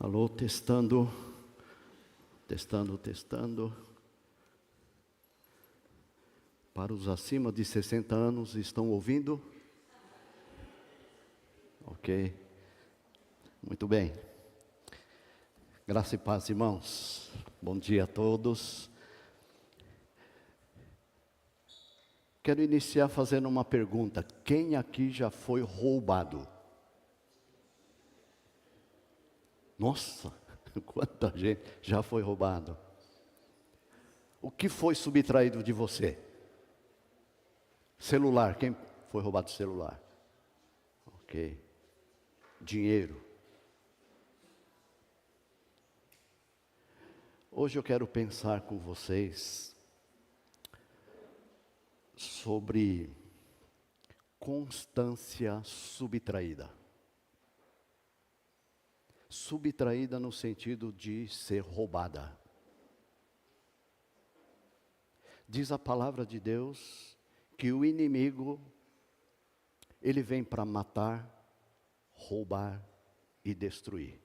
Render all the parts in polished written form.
Alô, testando, testando. Para os acima de 60 anos, estão ouvindo? Ok, muito bem. Graça e paz, irmãos. Bom dia a todos. Quero iniciar fazendo uma pergunta. Quem aqui já foi roubado? Nossa, quanta gente já foi roubado. O que foi subtraído de você? Celular, quem foi roubado celular? Ok. Dinheiro. Hoje eu quero pensar com vocês sobre constância subtraída. Subtraída no sentido de ser roubada. Diz a palavra de Deus que o inimigo, ele vem para matar, roubar e destruir.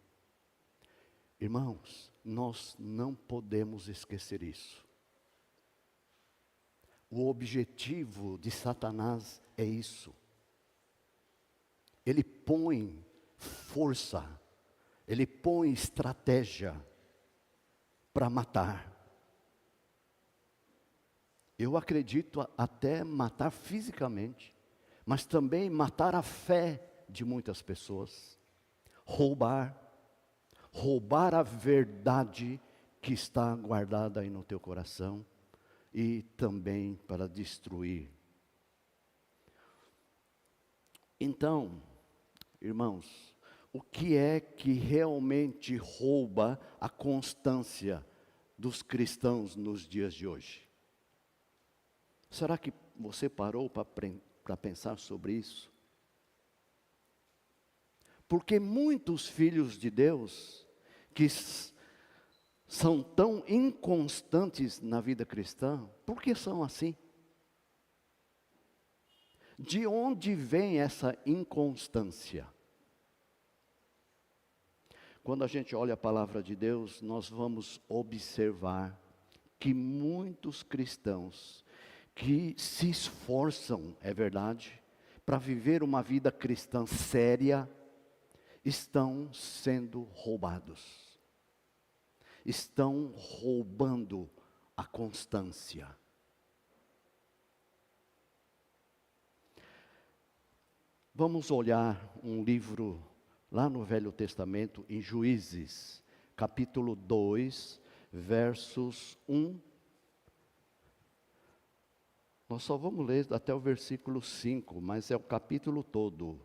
Irmãos, nós não podemos esquecer isso. O objetivo de Satanás é isso. Ele põe força, ele põe estratégia para matar. Eu acredito até matar fisicamente, mas também matar a fé de muitas pessoas. Roubar a verdade que está guardada aí no teu coração e também para destruir. Então, irmãos, o que é que realmente rouba a constância dos cristãos nos dias de hoje? Será que você parou para pensar sobre isso? Porque muitos filhos de Deus que são tão inconstantes na vida cristã, por que são assim? De onde vem essa inconstância? Quando a gente olha a palavra de Deus, nós vamos observar que muitos cristãos que se esforçam, é verdade, para viver uma vida cristã séria, estão sendo roubados. Estão roubando a constância. Vamos olhar um livro lá no Velho Testamento, em Juízes, capítulo 2, versos 1. Nós só vamos ler até o versículo 5, mas é o capítulo todo.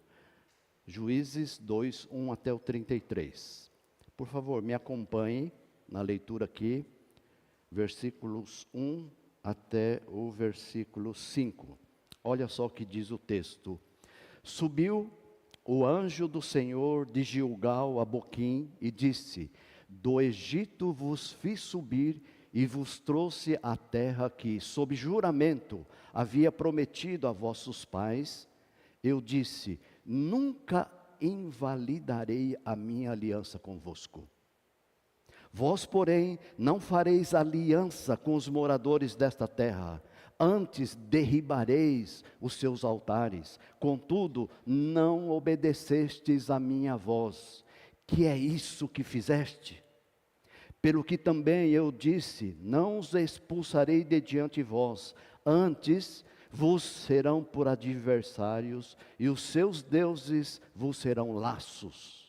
Juízes 2, 1 até o 33. Por favor, me acompanhe na leitura aqui, versículos 1 até o versículo 5. Olha só o que diz o texto. Subiu o anjo do Senhor de Gilgal a Boquim e disse: do Egito vos fiz subir e vos trouxe a terra que, sob juramento, havia prometido a vossos pais. Eu disse: nunca invalidarei a minha aliança convosco. Vós, porém, não fareis aliança com os moradores desta terra, antes derribareis os seus altares. Contudo, não obedecestes a minha voz. Que é isso que fizeste? Pelo que também eu disse: não os expulsarei de diante de vós, antes vos serão por adversários, e os seus deuses vos serão laços.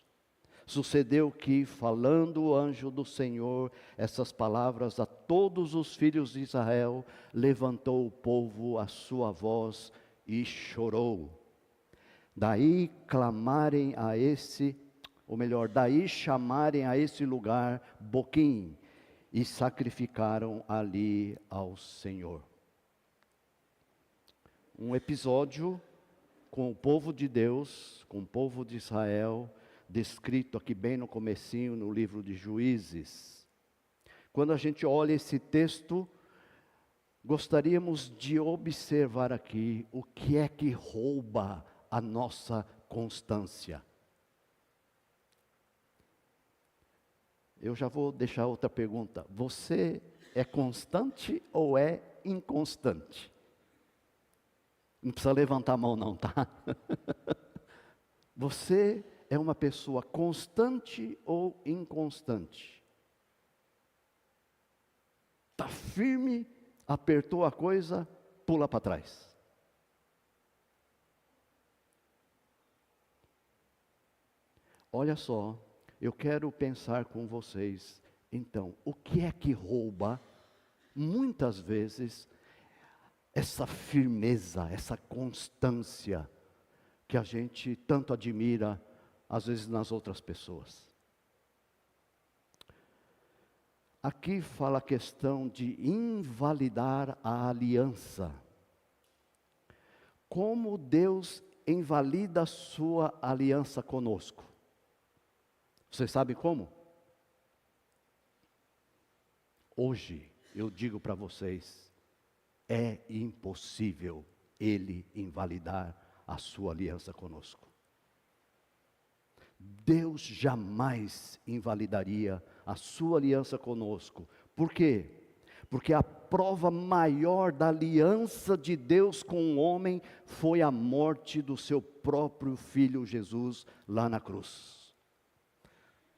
Sucedeu que, falando o anjo do Senhor essas palavras a todos os filhos de Israel, levantou o povo a sua voz e chorou. Daí chamarem a esse lugar Boquim, e sacrificaram ali ao Senhor. Um episódio com o povo de Deus, com o povo de Israel, descrito aqui bem no comecinho, no livro de Juízes. Quando a gente olha esse texto, gostaríamos de observar aqui o que é que rouba a nossa constância. eu já vou deixar outra pergunta. Você é constante ou é inconstante? Não precisa levantar a mão não, tá? Você é uma pessoa constante ou inconstante? Está firme, apertou a coisa, pula para trás. Olha só, eu quero pensar com vocês, então, o que é que rouba, muitas vezes, essa firmeza, essa constância, que a gente tanto admira, às vezes, nas outras pessoas? Aqui fala a questão de invalidar a aliança. Como Deus invalida a sua aliança conosco? Vocês sabem como? Hoje, eu digo para vocês, é impossível Ele invalidar a sua aliança conosco. Deus jamais invalidaria a sua aliança conosco. Por quê? Porque a prova maior da aliança de Deus com o homem foi a morte do seu próprio Filho Jesus lá na cruz.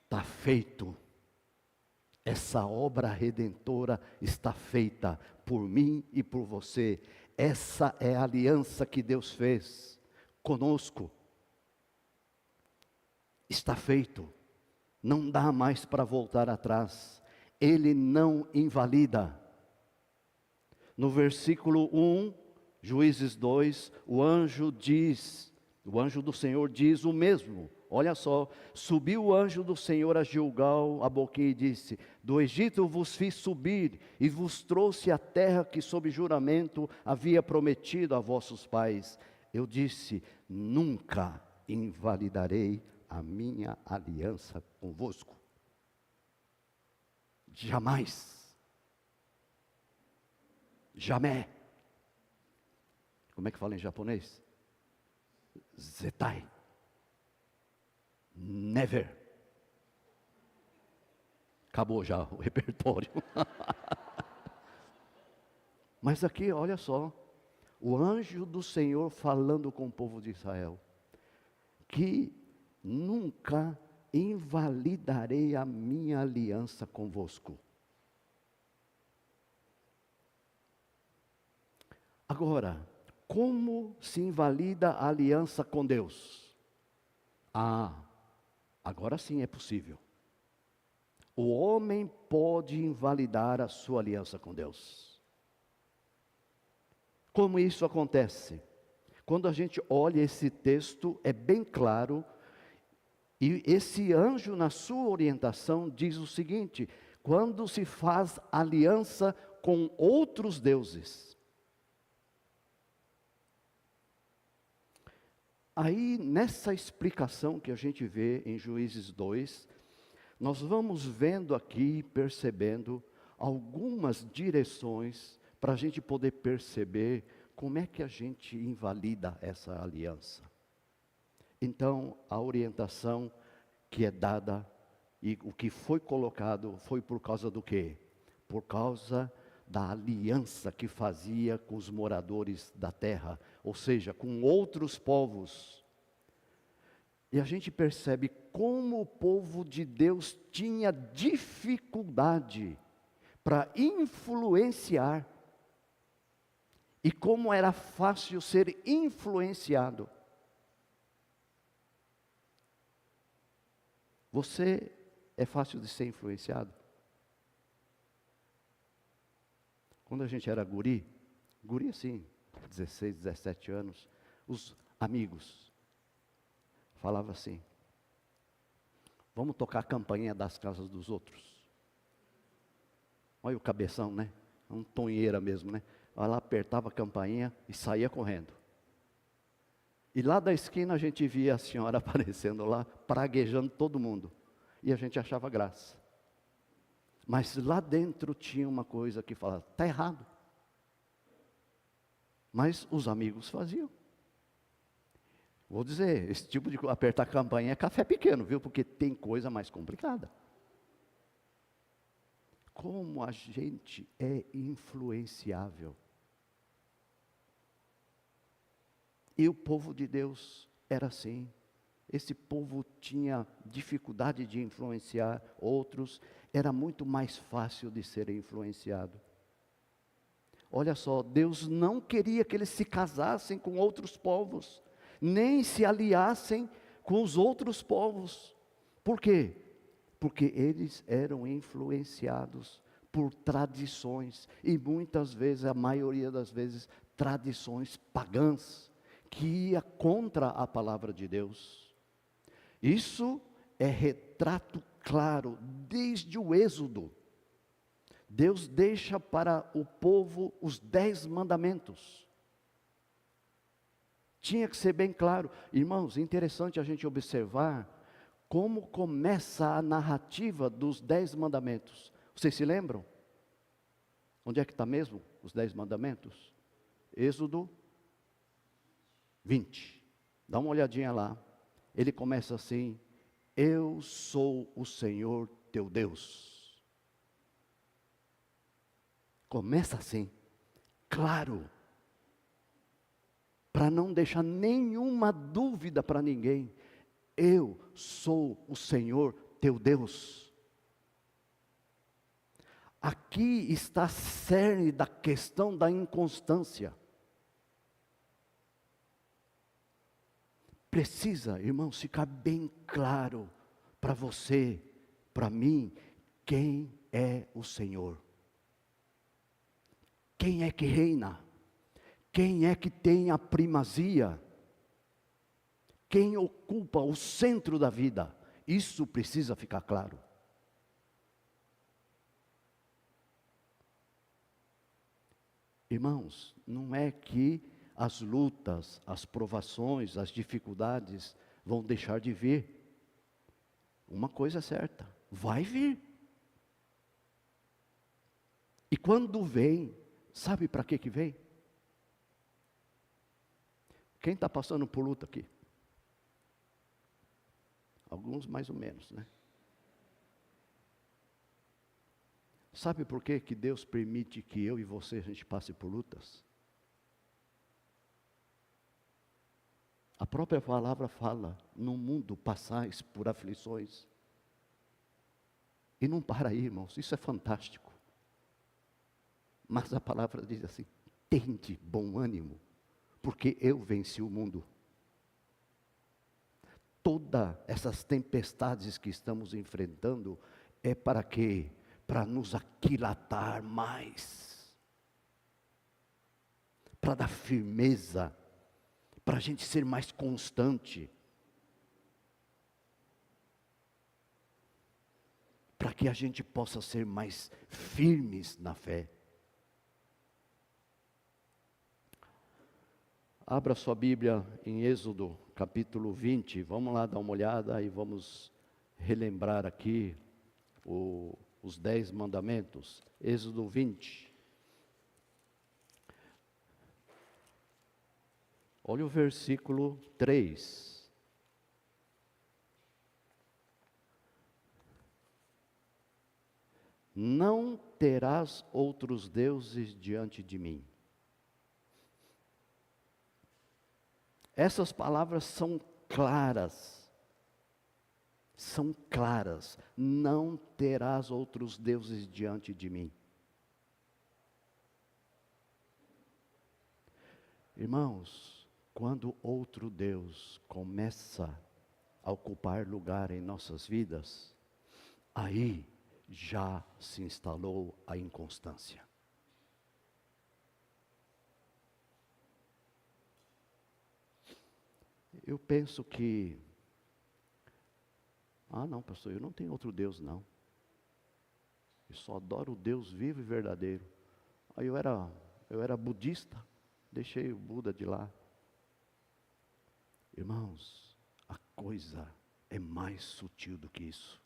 Está feito. Essa obra redentora está feita por mim e por você. Essa é a aliança que Deus fez conosco. Está feito. Não dá mais para voltar atrás. Ele não invalida. No versículo 1, Juízes 2, o anjo do Senhor diz o mesmo. Olha só, subiu o anjo do Senhor a Gilgal, a Boquim, e disse: do Egito vos fiz subir, e vos trouxe a terra que sob juramento havia prometido a vossos pais. Eu disse: nunca invalidarei a minha aliança convosco. Jamais. Jamais. Como é que fala em japonês? Zetai. Never. Acabou já o repertório. Mas aqui, olha só, o anjo do Senhor falando com o povo de Israel, que nunca invalidarei a minha aliança convosco. Agora, como se invalida a aliança com Deus? Agora sim é possível. O homem pode invalidar a sua aliança com Deus. Como isso acontece? Quando a gente olha esse texto, é bem claro, e esse anjo, na sua orientação, diz o seguinte: quando se faz aliança com outros deuses. Aí, nessa explicação que a gente vê em Juízes 2, nós vamos vendo aqui, percebendo algumas direções para a gente poder perceber como é que a gente invalida essa aliança. Então, a orientação que é dada e o que foi colocado foi por causa do quê? Por causa da aliança que fazia com os moradores da terra, ou seja, com outros povos. E a gente percebe como o povo de Deus tinha dificuldade para influenciar, e como era fácil ser influenciado. Você é fácil de ser influenciado? Quando a gente era guri assim, 16, 17 anos, os amigos falavam assim: vamos tocar a campainha das casas dos outros. Olha o cabeção, né? Um tonheira mesmo, né? Ela apertava a campainha e saía correndo. E lá da esquina a gente via a senhora aparecendo lá, praguejando todo mundo. E a gente achava graça. Mas lá dentro tinha uma coisa que falava: está errado. Mas os amigos faziam. Vou dizer, esse tipo de apertar a campainha é café pequeno, viu? Porque tem coisa mais complicada. Como a gente é influenciável. E o povo de Deus era assim. Esse povo tinha dificuldade de influenciar outros, era muito mais fácil de ser influenciado. Olha só, Deus não queria que eles se casassem com outros povos, nem se aliassem com os outros povos. Por quê? Porque eles eram influenciados por tradições, e muitas vezes, a maioria das vezes, tradições pagãs, que ia contra a palavra de Deus. Isso é retrato claro, desde o Êxodo. Deus deixa para o povo os 10 mandamentos. Tinha que ser bem claro. Irmãos, interessante a gente observar como começa a narrativa dos 10 mandamentos. Vocês se lembram? Onde é que está mesmo os 10 mandamentos? Êxodo 20. Dá uma olhadinha lá. Ele começa assim: eu sou o Senhor teu Deus. Começa assim, claro, para não deixar nenhuma dúvida para ninguém. Eu sou o Senhor teu Deus. Aqui está a cerne da questão da inconstância. Precisa, irmãos, ficar bem claro para você, para mim, quem é o Senhor. Quem é que reina? Quem é que tem a primazia? Quem ocupa o centro da vida? Isso precisa ficar claro. Irmãos, não é que as lutas, as provações, as dificuldades vão deixar de vir. Uma coisa é certa, vai vir. E quando vem, sabe para que vem? Quem está passando por luta aqui? Alguns mais ou menos, né? Sabe por que Deus permite que eu e você, a gente passe por lutas? A própria palavra fala, no mundo passais por aflições. E não para aí, irmãos, isso é fantástico. Mas a palavra diz assim: tende bom ânimo, porque eu venci o mundo. Todas essas tempestades que estamos enfrentando é para quê? Para nos aquilatar mais, para dar firmeza, para a gente ser mais constante, para que a gente possa ser mais firmes na fé. Abra sua Bíblia em Êxodo, capítulo 20, vamos lá dar uma olhada e vamos relembrar aqui os 10 mandamentos. Êxodo 20. Olha o versículo 3. Não terás outros deuses diante de mim. Essas palavras são claras. São claras. Não terás outros deuses diante de mim. Irmãos, quando outro Deus começa a ocupar lugar em nossas vidas, aí já se instalou a inconstância. Eu penso que, não, pastor, eu não tenho outro Deus, não. Eu só adoro o Deus vivo e verdadeiro. Aí eu era budista, deixei o Buda de lá. Irmãos, a coisa é mais sutil do que isso.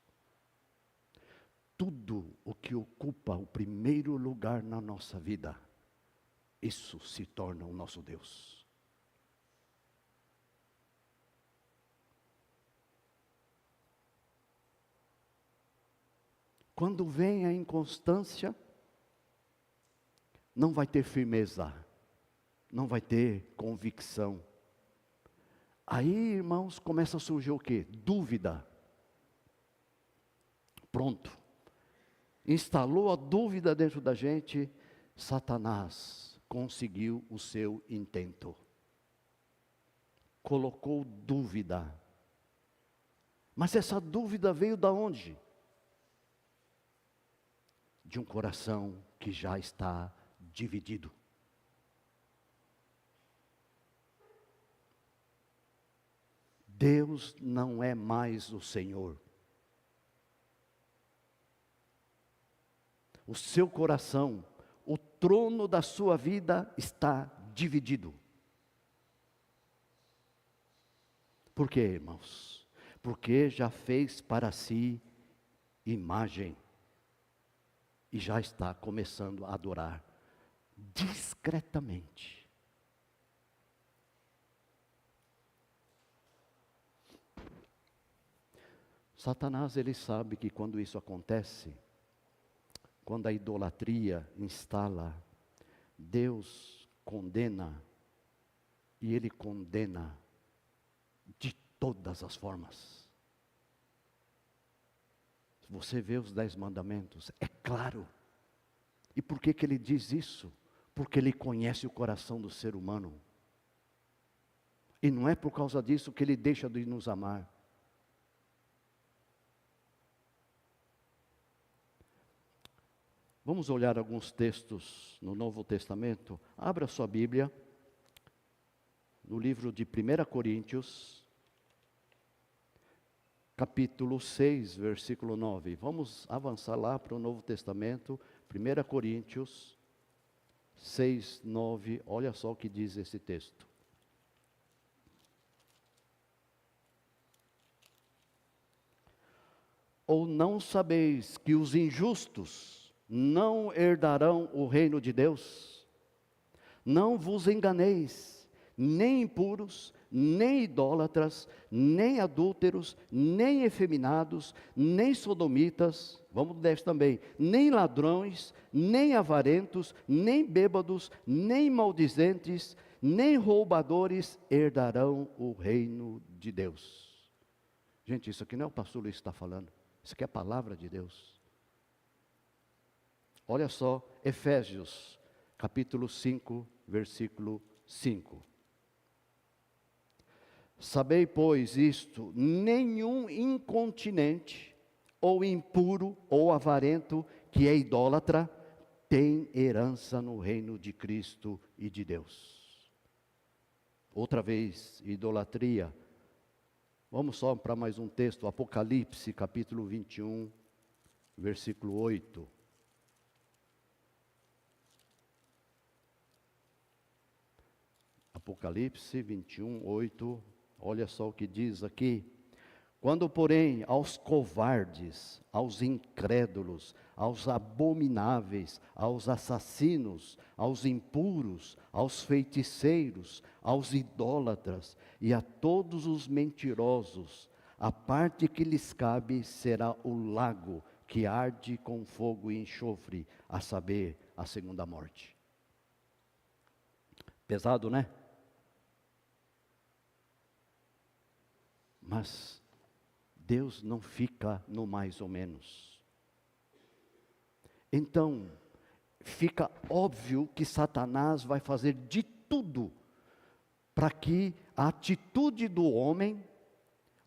Tudo o que ocupa o primeiro lugar na nossa vida, isso se torna o nosso Deus. Quando vem a inconstância, não vai ter firmeza, não vai ter convicção. Aí, irmãos, começa a surgir o quê? Dúvida. Pronto. Instalou a dúvida dentro da gente, Satanás conseguiu o seu intento. Colocou dúvida. Mas essa dúvida veio da onde? De um coração que já está dividido. Deus não é mais o Senhor. O seu coração, o trono da sua vida está dividido. Por quê, irmãos? Porque já fez para si imagem. E já está começando a adorar discretamente. Satanás, ele sabe que quando isso acontece, quando a idolatria instala, Deus condena, e Ele condena de todas as formas. Você vê os 10 mandamentos, é claro. E por que Ele diz isso? Porque Ele conhece o coração do ser humano. E não é por causa disso que Ele deixa de nos amar. Vamos olhar alguns textos no Novo Testamento. Abra sua Bíblia, no livro de 1 Coríntios, capítulo 6, versículo 9. Vamos avançar lá para o Novo Testamento, 1 Coríntios 6, 9. Olha só o que diz esse texto. Ou não sabeis que os injustos não herdarão o reino de Deus? Não vos enganeis, nem impuros, nem idólatras, nem adúlteros, nem efeminados, nem sodomitas, vamos dessa também, nem ladrões, nem avarentos, nem bêbados, nem maldizentes, nem roubadores herdarão o reino de Deus. Gente, isso aqui não é o pastor Luiz que está falando, isso aqui é a palavra de Deus. Olha só, Efésios, capítulo 5, versículo 5. Sabei, pois, isto: nenhum incontinente, ou impuro, ou avarento, que é idólatra, tem herança no reino de Cristo e de Deus. Outra vez, idolatria. Vamos só para mais um texto, Apocalipse, capítulo 21, versículo 8. Apocalipse 21, 8, olha só o que diz aqui. Quando, porém, aos covardes, aos incrédulos, aos abomináveis, aos assassinos, aos impuros, aos feiticeiros, aos idólatras e a todos os mentirosos, a parte que lhes cabe será o lago que arde com fogo e enxofre, a saber, a segunda morte. Pesado, né? Mas Deus não fica no mais ou menos. Então, fica óbvio que Satanás vai fazer de tudo para que a atitude do homem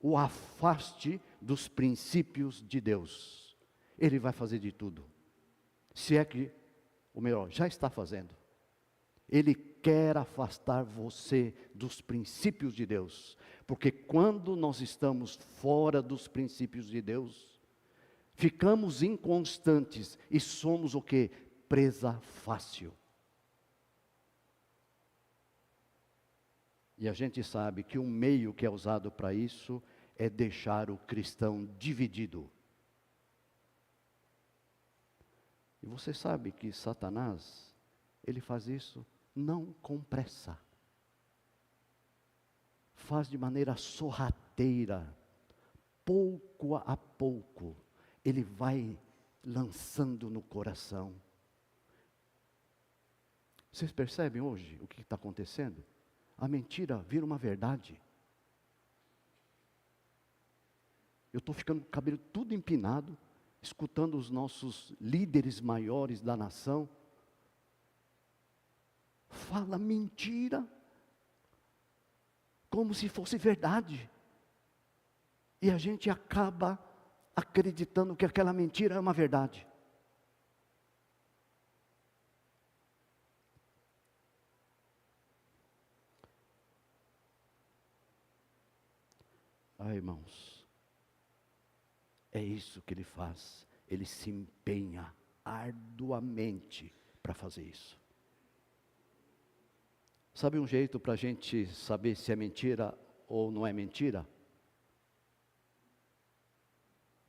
o afaste dos princípios de Deus. Ele vai fazer de tudo. Se é que, ou melhor, já está fazendo. Ele quer afastar você dos princípios de Deus. Porque quando nós estamos fora dos princípios de Deus, ficamos inconstantes e somos o quê? Presa fácil. E a gente sabe que um meio que é usado para isso é deixar o cristão dividido. E você sabe que Satanás, ele faz isso não com pressa. Faz de maneira sorrateira, pouco a pouco, ele vai lançando no coração. Vocês percebem hoje o que está acontecendo? A mentira vira uma verdade. Eu estou ficando com o cabelo tudo empinado, escutando os nossos líderes maiores da nação. Fala mentira, como se fosse verdade. E a gente acaba acreditando que aquela mentira é uma verdade. Ah, irmãos, é isso que ele faz. Ele se empenha arduamente para fazer isso. Sabe um jeito para a gente saber se é mentira ou não é mentira?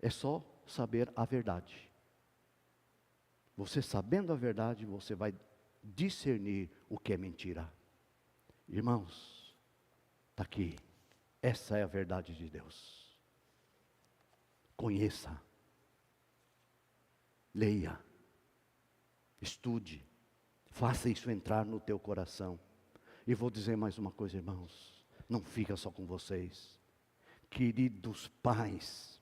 É só saber a verdade. Você sabendo a verdade, você vai discernir o que é mentira. Irmãos, está aqui. Essa é a verdade de Deus. Conheça. Leia. Estude. Faça isso entrar no teu coração. E vou dizer mais uma coisa, irmãos. Não fica só com vocês. Queridos pais.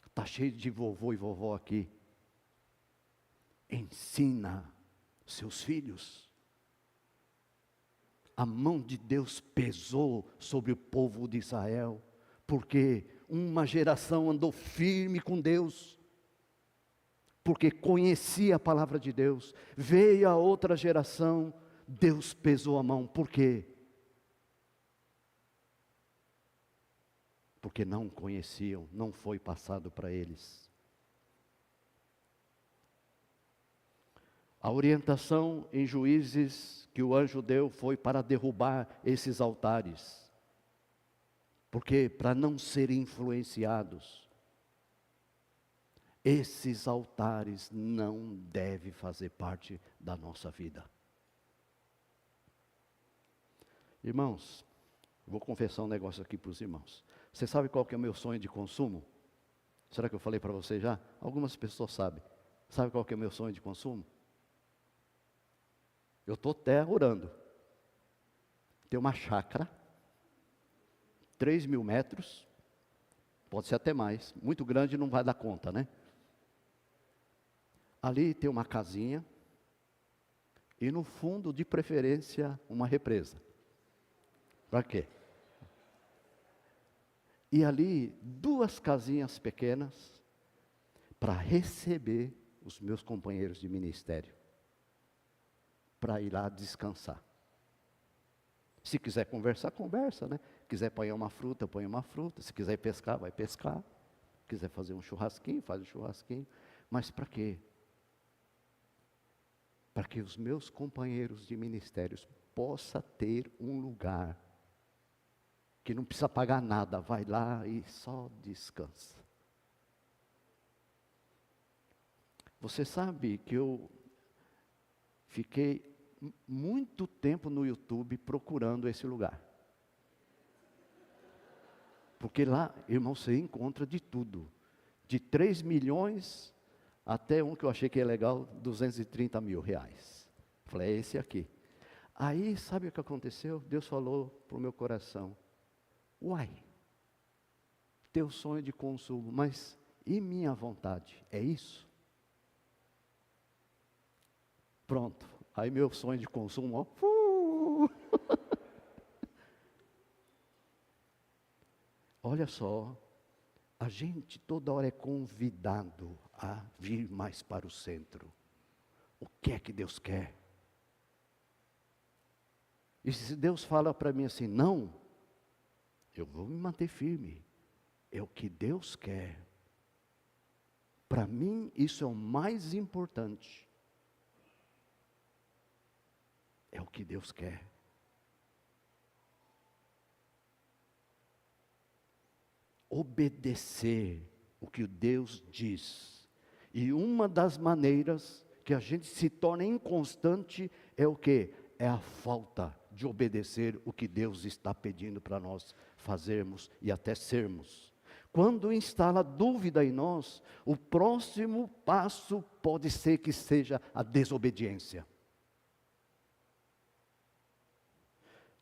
Está cheio de vovô e vovó aqui. Ensina seus filhos. A mão de Deus pesou sobre o povo de Israel, porque uma geração andou firme com Deus, porque conhecia a palavra de Deus. Veio a outra geração, Deus pesou a mão. Por quê? Porque não conheciam, não foi passado para eles. A orientação em Juízes que o anjo deu foi para derrubar esses altares. Porque para não serem influenciados, esses altares não devem fazer parte da nossa vida. Irmãos, vou confessar um negócio aqui para os irmãos. Você sabe qual que é o meu sonho de consumo? Será que eu falei para você já? Algumas pessoas sabem. Sabe qual que é o meu sonho de consumo? Eu estou até orando. Tem uma chácara, 3.000 metros, pode ser até mais, muito grande não vai dar conta, né? Ali tem uma casinha, e no fundo, de preferência, uma represa. Para quê? E ali, 2 casinhas pequenas, para receber os meus companheiros de ministério. Para ir lá descansar. Se quiser conversar, conversa, né? Quiser põe uma fruta, põe uma fruta. Se quiser pescar, vai pescar. Quiser fazer um churrasquinho, faz um churrasquinho. Mas para quê? Para que os meus companheiros de ministérios possam ter um lugar que não precisa pagar nada, vai lá e só descansa. Você sabe que eu fiquei muito tempo no YouTube procurando esse lugar. Porque lá, irmão, você encontra de tudo. De 3 milhões até um que eu achei que é legal, 230 mil reais. Falei, é esse aqui. Aí, sabe o que aconteceu? Deus falou para o meu coração. Uai, teu sonho de consumo, mas e minha vontade? É isso? Pronto. Aí meu sonho de consumo, ó. Olha só, a gente toda hora é convidado a vir mais para o centro. O que é que Deus quer? E se Deus fala para mim assim, não, eu vou me manter firme. É o que Deus quer. Para mim, isso é o mais importante. É o que Deus quer. Obedecer o que Deus diz. E uma das maneiras que a gente se torna inconstante é o quê? É a falta de obedecer o que Deus está pedindo para nós fazermos e até sermos. Quando instala dúvida em nós, o próximo passo pode ser que seja a desobediência.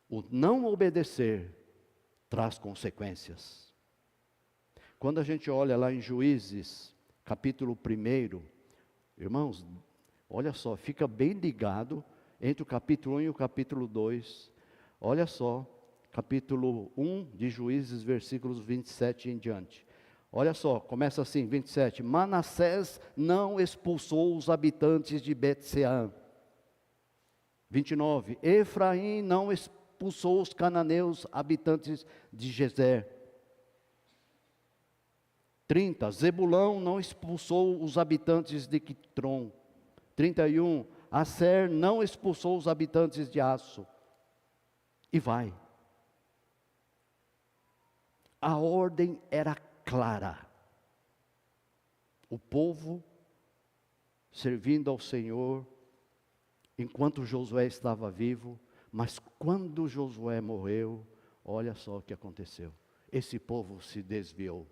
O não obedecer traz consequências. Quando a gente olha lá em Juízes, capítulo 1, irmãos, olha só, fica bem ligado entre o capítulo 1 e o capítulo 2. Olha só, capítulo 1 de Juízes, versículos 27 em diante. Olha só, começa assim, 27. Manassés não expulsou os habitantes de Bet-sean. 29. Efraim não expulsou os cananeus, habitantes de Gezer. 30. Zebulão não expulsou os habitantes de Quitron. 31. Aser não expulsou os habitantes de Aço. E vai. A ordem era clara. O povo servindo ao Senhor enquanto Josué estava vivo, mas quando Josué morreu, olha só o que aconteceu. Esse povo se desviou.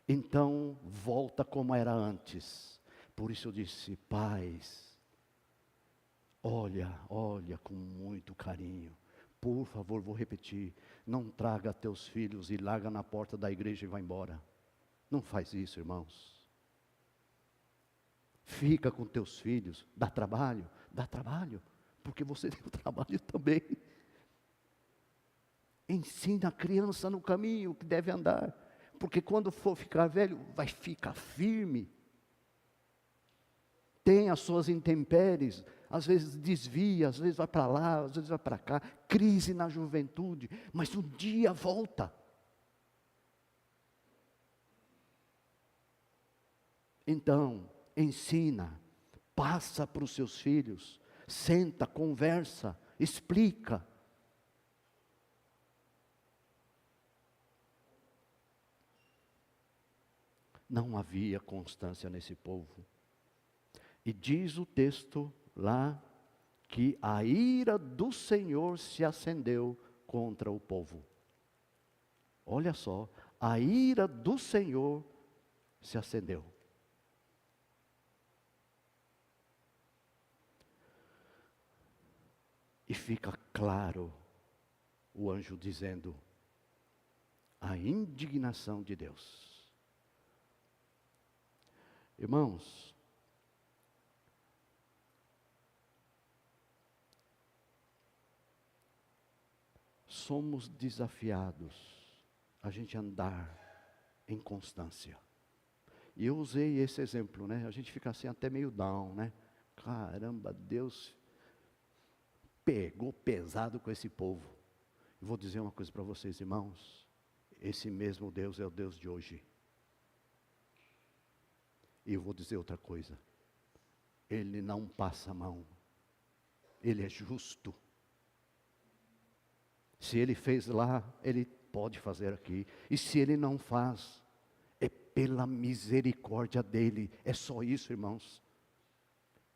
Então, volta como era antes. Por isso eu disse, pais, olha com muito carinho. Por favor, vou repetir, não traga teus filhos e larga na porta da igreja e vai embora. Não faz isso, irmãos. Fica com teus filhos, dá trabalho, porque você deu trabalho também. Ensina a criança no caminho que deve andar, porque quando for ficar velho, vai ficar firme. Tem as suas intempéries, às vezes desvia, às vezes vai para lá, às vezes vai para cá, crise na juventude, mas um dia volta. Então, ensina, passa para os seus filhos, senta, conversa, explica. Não havia constância nesse povo. E diz o texto lá que a ira do Senhor se acendeu contra o povo. Olha só, a ira do Senhor se acendeu. E fica claro o anjo dizendo, a indignação de Deus. Irmãos, somos desafiados a gente andar em constância. E eu usei esse exemplo, né? A gente fica assim até meio down, né? Caramba, Deus pegou pesado com esse povo. Eu vou dizer uma coisa para vocês, irmãos. Esse mesmo Deus é o Deus de hoje. E eu vou dizer outra coisa. Ele não passa a mão. Ele é justo. Se Ele fez lá, Ele pode fazer aqui. E se Ele não faz, é pela misericórdia dEle. É só isso, irmãos.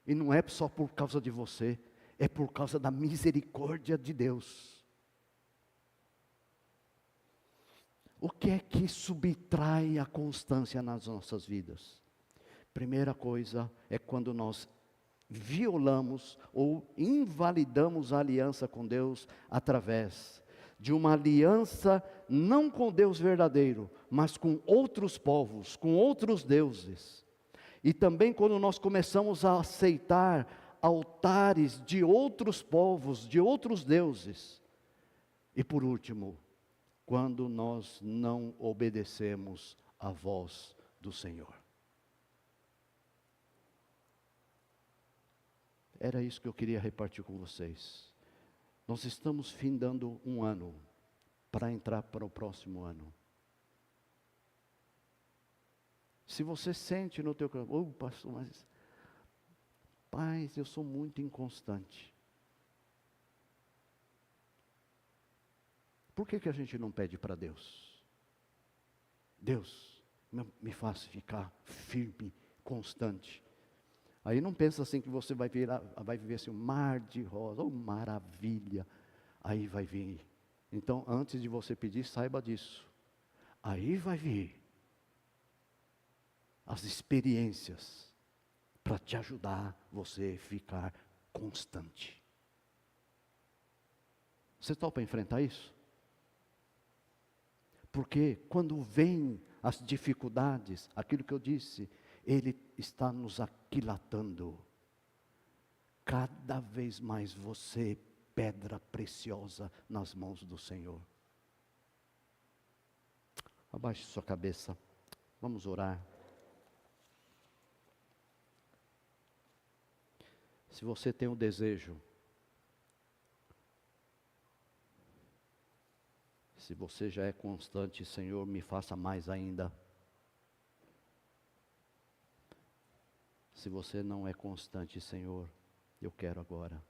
E não é só por causa de você. É por causa da misericórdia de Deus. O que é que subtrai a constância nas nossas vidas? Primeira coisa é quando nós violamos ou invalidamos a aliança com Deus através de uma aliança não com Deus verdadeiro, mas com outros povos, com outros deuses. E também quando nós começamos a aceitar altares de outros povos, de outros deuses. E por último, quando nós não obedecemos à voz do Senhor. Era isso que eu queria repartir com vocês. Nós estamos findando um ano para entrar para o próximo ano. Se você sente no teu coração, pastor, mas paz, eu sou muito inconstante. Por que a gente não pede para Deus? Deus, me faz ficar firme, constante. Aí não pensa assim que você vai viver assim um mar de rosa, oh maravilha. Aí vai vir Então, antes de você pedir, saiba disso. Aí vai vir as experiências para te ajudar você a ficar constante. Você topa enfrentar isso? Porque quando vem as dificuldades, aquilo que eu disse, Ele está nos aquilatando. Cada vez mais você, pedra preciosa nas mãos do Senhor. Abaixe sua cabeça, vamos orar. Se você tem um desejo, se você já é constante, Senhor, me faça mais ainda. Se você não é constante, Senhor, eu quero agora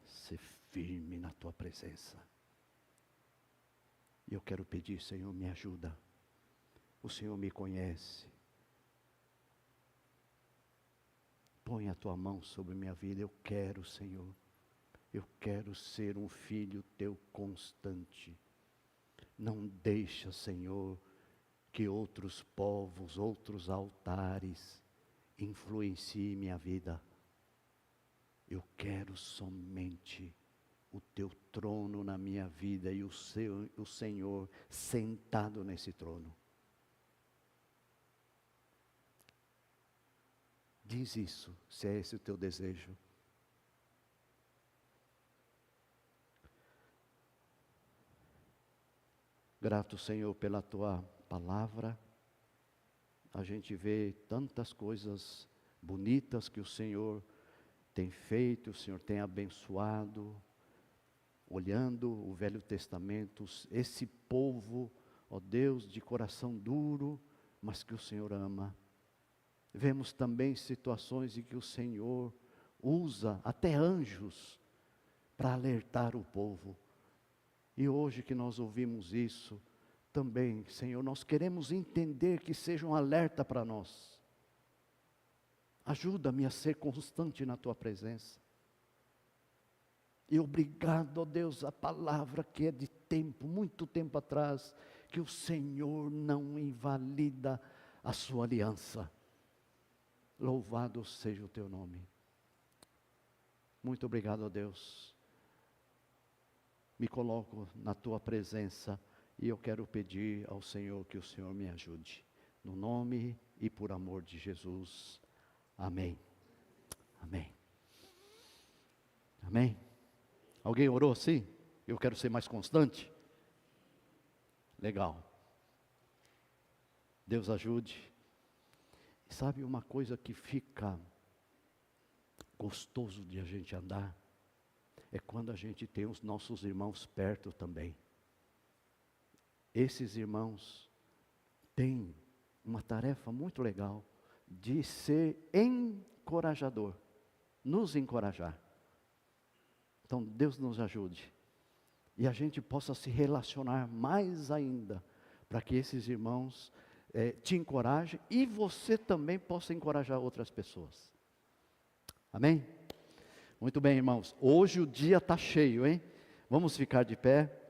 ser firme na Tua presença. E eu quero pedir, Senhor, me ajuda. O Senhor me conhece. Põe a Tua mão sobre minha vida. Eu quero, Senhor. Eu quero ser um filho Teu constante. Não deixa, Senhor, que outros povos, outros altares influenciem minha vida. Eu quero somente o Teu trono na minha vida e o Senhor sentado nesse trono. Diz isso, se é esse o teu desejo. Grato, Senhor, pela Tua palavra. A gente vê tantas coisas bonitas que o Senhor tem feito, o Senhor tem abençoado. Olhando o Velho Testamento, esse povo, ó Deus, de coração duro, mas que o Senhor ama. Vemos também situações em que o Senhor usa até anjos para alertar o povo. E hoje que nós ouvimos isso, também, Senhor, nós queremos entender que seja um alerta para nós. Ajuda-me a ser constante na Tua presença. E obrigado, ó Deus, a palavra que é de tempo, muito tempo atrás, que o Senhor não invalida a sua aliança. Louvado seja o Teu nome. Muito obrigado, ó Deus. Me coloco na Tua presença e eu quero pedir ao Senhor que o Senhor me ajude. No nome e por amor de Jesus. Amém. Amém. Amém. Alguém orou assim? Eu quero ser mais constante? Legal. Deus ajude. E sabe uma coisa que fica gostoso de a gente andar? É quando a gente tem os nossos irmãos perto também. Esses irmãos têm uma tarefa muito legal de ser encorajador, nos encorajar. Então Deus nos ajude e a gente possa se relacionar mais ainda, para que esses irmãos te encorajem e você também possa encorajar outras pessoas. Amém? Muito bem, irmãos, hoje o dia está cheio, hein? Vamos ficar de pé.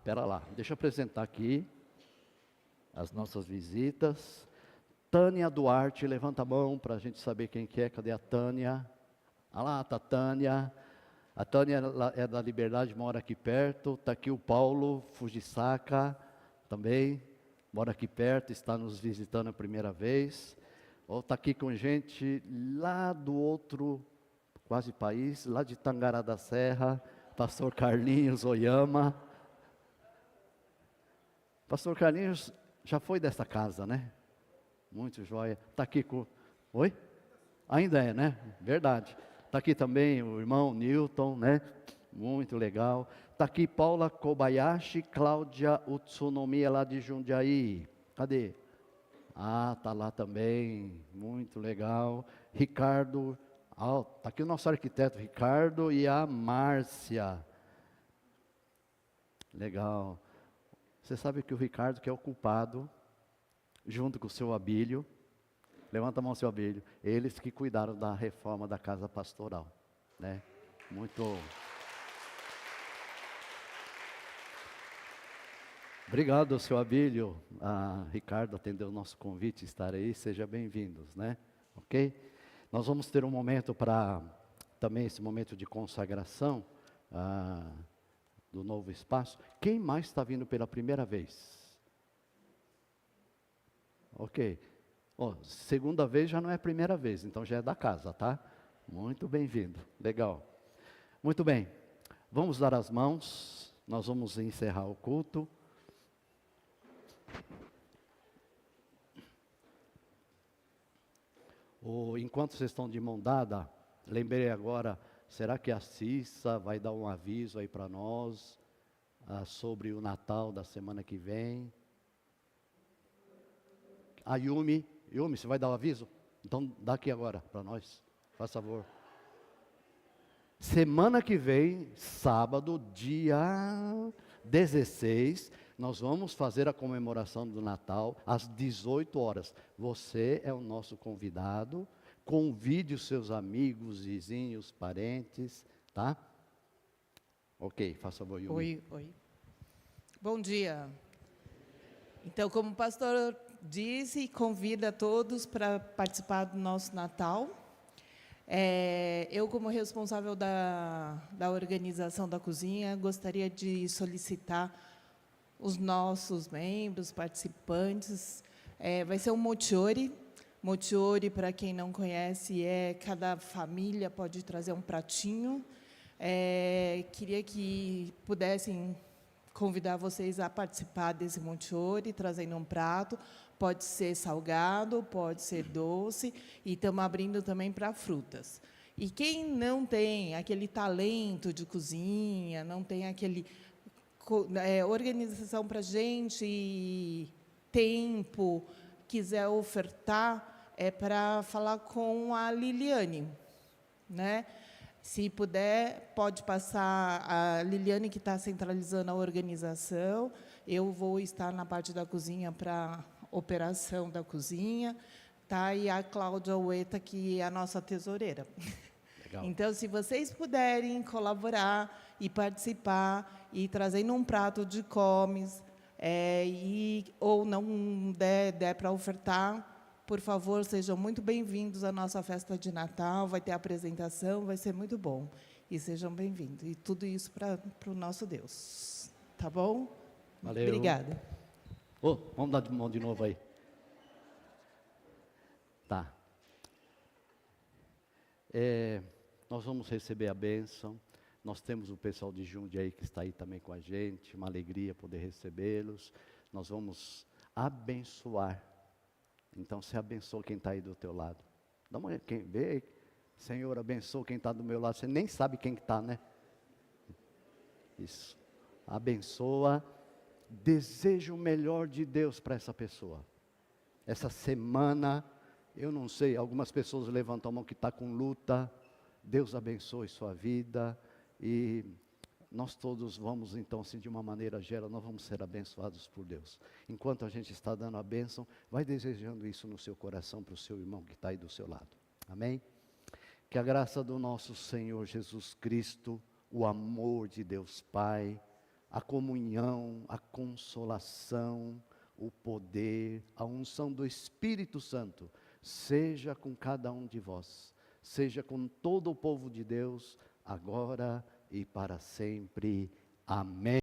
Pera lá, deixa eu apresentar aqui as nossas visitas. Tânia Duarte, levanta a mão para a gente saber quem que é. Cadê a Tânia? Lá está a Tânia. A Tânia é da Liberdade, mora aqui perto. Está aqui o Paulo Fujisaka, também, mora aqui perto, está nos visitando a primeira vez. Está aqui com gente lá do outro, quase país, lá de Tangará da Serra, pastor Carlinhos Oyama. Pastor Carlinhos já foi dessa casa, né? Muito joia. Está aqui com... Oi? Ainda é, né? Verdade. Está aqui também o irmão Newton, né? Muito legal. Está aqui Paula Kobayashi, Cláudia Utsunomiya, lá de Jundiaí. Cadê? Está lá também. Muito legal. Ricardo. Está aqui o nosso arquiteto Ricardo e a Márcia. Legal. Você sabe que o Ricardo, que é o culpado, junto com o seu Abílio, Levanta a mão, seu Abílio. Eles que cuidaram da reforma da casa pastoral, né? Muito... Obrigado, seu Abílio. Ricardo atendeu o nosso convite, estar aí, sejam bem-vindos, né? Ok? Nós vamos ter um momento para, também esse momento de consagração do novo espaço. Quem mais está vindo pela primeira vez? Ok. Segunda vez já não é a primeira vez, então já é da casa, tá? Muito bem-vindo, legal. Muito bem, vamos dar as mãos, nós vamos encerrar o culto. Enquanto vocês estão de mão dada, lembrei agora, será que a Cissa vai dar um aviso aí para nós sobre o Natal da semana que vem? A Yumi, você vai dar o aviso? Então dá aqui agora para nós, faz favor. Semana que vem, sábado, dia 16, nós vamos fazer a comemoração do Natal às 18 horas. Você é o nosso convidado. Convide os seus amigos, vizinhos, parentes, tá? Ok, faça favor, Yumi. Oi. Bom dia. Então, como o pastor disse, convida todos para participar do nosso Natal. Eu, como responsável da organização da cozinha, gostaria de solicitar os nossos membros, participantes. Vai ser um mochiori. Mochiori, para quem não conhece, cada família pode trazer um pratinho. Queria que pudessem convidar vocês a participar desse mochiori, trazendo um prato. Pode ser salgado, pode ser doce, e estamos abrindo também para frutas. E quem não tem aquele talento de cozinha, não tem aquele organização para a gente, tempo, quiser ofertar, para falar com a Liliane, né? Se puder, pode passar a Liliane, que está centralizando a organização. Eu vou estar na parte da cozinha para operação da cozinha, tá? E a Cláudia Ueta, que é a nossa tesoureira. Legal. Então, se vocês puderem colaborar e participar, e trazendo um prato de comes, ou não der para ofertar, por favor, sejam muito bem-vindos à nossa festa de Natal, vai ter apresentação, vai ser muito bom. E sejam bem-vindos. E tudo isso para o nosso Deus. Tá bom? Valeu. Obrigada. Vamos dar de mão de novo aí. Tá. Nós vamos receber a bênção. Nós temos o pessoal de Jundiaí que está aí também com a gente. Uma alegria poder recebê-los. Nós vamos abençoar. Então, você abençoa quem está aí do teu lado. Dá uma olhada, quem vê, Senhor, abençoa quem está do meu lado. Você nem sabe quem está, né? Isso. Abençoa. Deseja o melhor de Deus para essa pessoa. Essa semana, eu não sei, algumas pessoas levantam a mão que está com luta. Deus abençoe sua vida. E nós todos vamos, então, assim, de uma maneira geral, nós vamos ser abençoados por Deus. Enquanto a gente está dando a bênção, vai desejando isso no seu coração para o seu irmão que está aí do seu lado. Amém? Que a graça do nosso Senhor Jesus Cristo, o amor de Deus Pai, a comunhão, a consolação, o poder, a unção do Espírito Santo, seja com cada um de vós, seja com todo o povo de Deus, agora e para sempre. Amém.